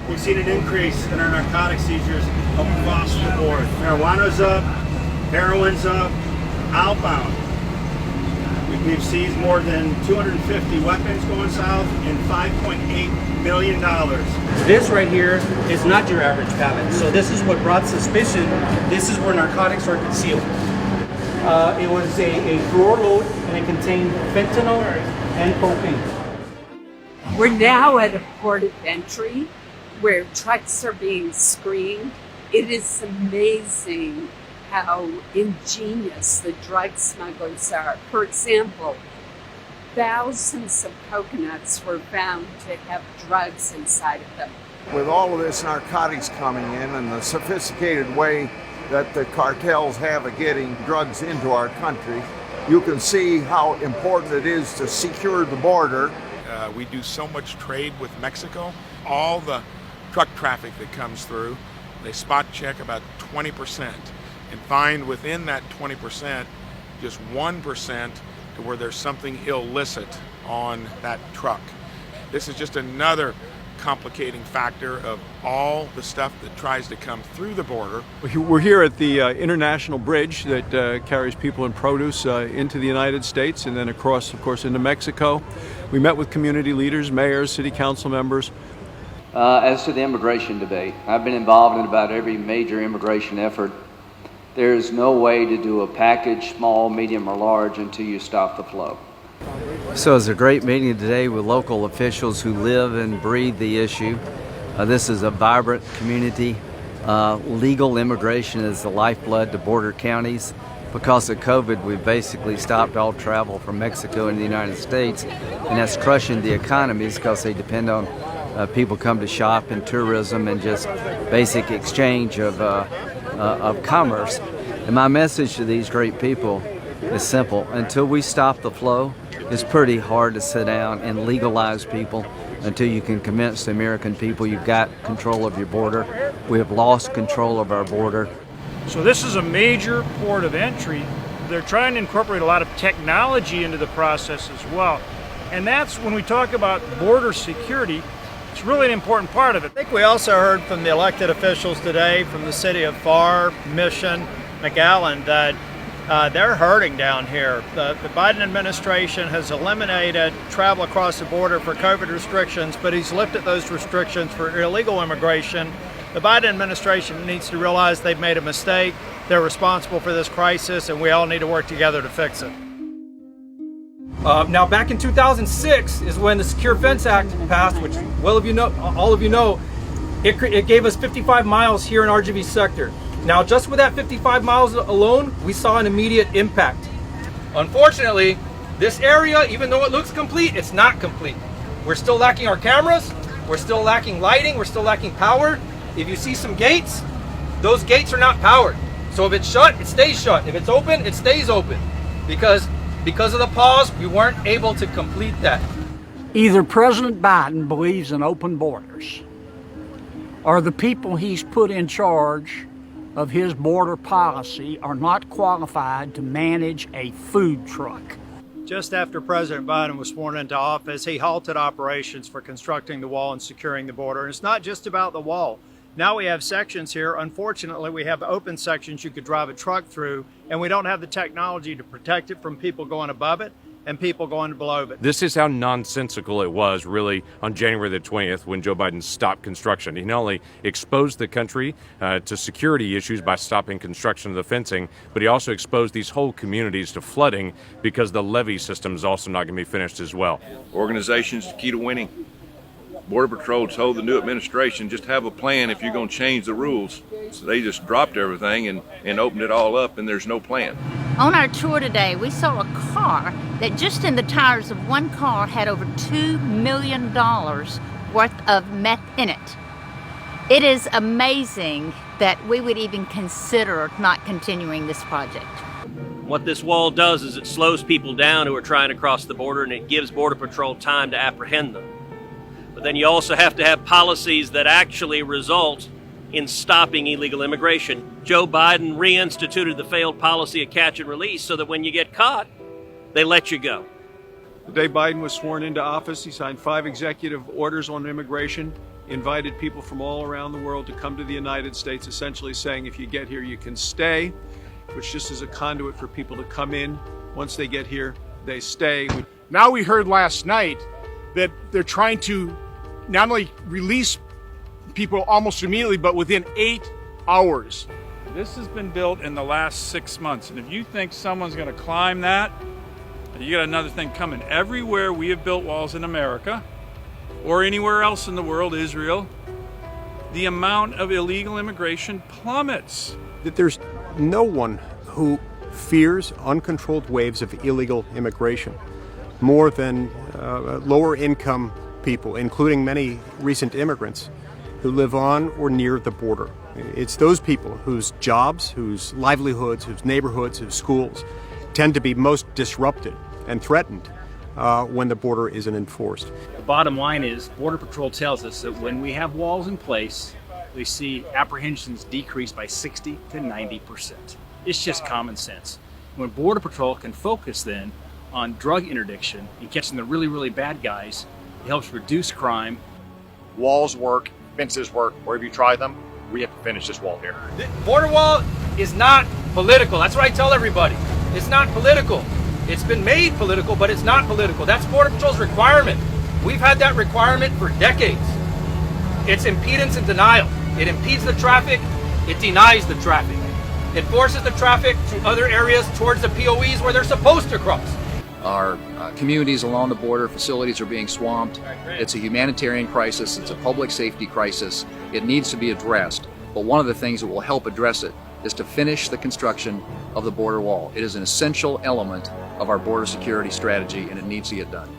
We've seen an increase in our narcotic seizures across the board. Marijuana's up, heroin's up, outbound. We've seized more than 250 weapons going south and $5.8 billion. This right here is not your average pallet. So this is what brought suspicion. This is where narcotics are concealed. It was a drawer load and it contained fentanyl and cocaine. We're now at a port of entry where trucks are being screened. It is amazing how ingenious the drug smugglers are. For example, thousands of coconuts were found to have drugs inside of them. With all of this narcotics coming in and the sophisticated way that the cartels have of getting drugs into our country, you can see how important it is to secure the border. We do so much trade with Mexico. All the truck traffic that comes through, they spot check about 20%. And find within that 20% just 1% to where there's something illicit on that truck. This is just another complicating factor of all the stuff that tries to come through the border. We're here at the international bridge that carries people and produce into the United States and then across, of course, into Mexico. We met with community leaders, mayors, city council members. As to the immigration debate, I've been involved in about every major immigration effort. There's no way to do a package, small, medium, or large, until you stop the flow. So it was a great meeting today with local officials who live and breathe the issue. This is a vibrant community. Legal immigration is the lifeblood to border counties. Because of COVID, we've basically stopped all travel from Mexico into the United States, and that's crushing the economies because they depend on people come to shop and tourism and just basic exchange of commerce. And my message to these great people is simple. Until we stop the flow, it's pretty hard to sit down and legalize people until you can convince the American people you've got control of your border. We have lost control of our border. So this is a major port of entry. They're trying to incorporate a lot of technology into the process as well. And that's when we talk about border security, it's really an important part of it. I think we also heard from the elected officials today from the city of Farr, Mission, McAllen, that they're hurting down here. The Biden administration has eliminated travel across the border for COVID restrictions, but he's lifted those restrictions for illegal immigration. The Biden administration needs to realize they've made a mistake. They're responsible for this crisis, and we all need to work together to fix it. Now, back in 2006 is when the Secure Fence Act passed, which all of you know, it gave us 55 miles here in RGV sector. Now, just with that 55 miles alone, we saw an immediate impact. Unfortunately, this area, even though it looks complete, it's not complete. We're still lacking our cameras, we're still lacking lighting, we're still lacking power. If you see some gates, those gates are not powered. So if it's shut, it stays shut. If it's open, it stays open. Because of the pause, we weren't able to complete that. Either President Biden believes in open borders, or the people he's put in charge of his border policy are not qualified to manage a food truck. Just after President Biden was sworn into office, he halted operations for constructing the wall and securing the border. And it's not just about the wall. Now we have sections here. Unfortunately, we have open sections you could drive a truck through, and we don't have the technology to protect it from people going above it and people going below it. This is how nonsensical it was, really, on January the 20th when Joe Biden stopped construction. He not only exposed the country to security issues by stopping construction of the fencing, but he also exposed these whole communities to flooding because the levee system is also not going to be finished as well. Organization's the key to winning. Border Patrol told the new administration just have a plan if you're going to change the rules. So they just dropped everything and opened it all up, and there's no plan. On our tour today, we saw a car that just in the tires of one car had over $2 million worth of meth in it. It is amazing that we would even consider not continuing this project. What this wall does is it slows people down who are trying to cross the border, and it gives Border Patrol time to apprehend them. But then you also have to have policies that actually result in stopping illegal immigration. Joe Biden reinstituted the failed policy of catch and release so that when you get caught, they let you go. The day Biden was sworn into office, he signed 5 executive orders on immigration, invited people from all around the world to come to the United States, essentially saying if you get here, you can stay, which just is a conduit for people to come in. Once they get here, they stay. Now we heard last night that they're trying to not only release people almost immediately, but within 8 hours. This has been built in the last 6 months, and if you think someone's going to climb that, you got another thing coming. Everywhere we have built walls in America, or anywhere else in the world, Israel, the amount of illegal immigration plummets. That there's no one who fears uncontrolled waves of illegal immigration more than lower income people, including many recent immigrants who live on or near the border. It's those people whose jobs, whose livelihoods, whose neighborhoods, whose schools tend to be most disrupted and threatened when the border isn't enforced. The bottom line is Border Patrol tells us that when we have walls in place, we see apprehensions decrease by 60 to 90%. It's just common sense. When Border Patrol can focus then on drug interdiction and catching the really, really bad guys, it helps reduce crime. Walls work, fences work. Wherever you try them, we have to finish this wall here. The border wall is not political. That's what I tell everybody. It's not political. It's been made political, but it's not political. That's Border Patrol's requirement. We've had that requirement for decades. It's impedance and denial. It impedes the traffic. It denies the traffic. It forces the traffic to other areas towards the POEs where they're supposed to cross. Our communities along the border facilities are being swamped. It's a humanitarian crisis. It's a public safety crisis. It needs to be addressed. But one of the things that will help address it is to finish the construction of the border wall. It is an essential element of our border security strategy, and it needs to get done.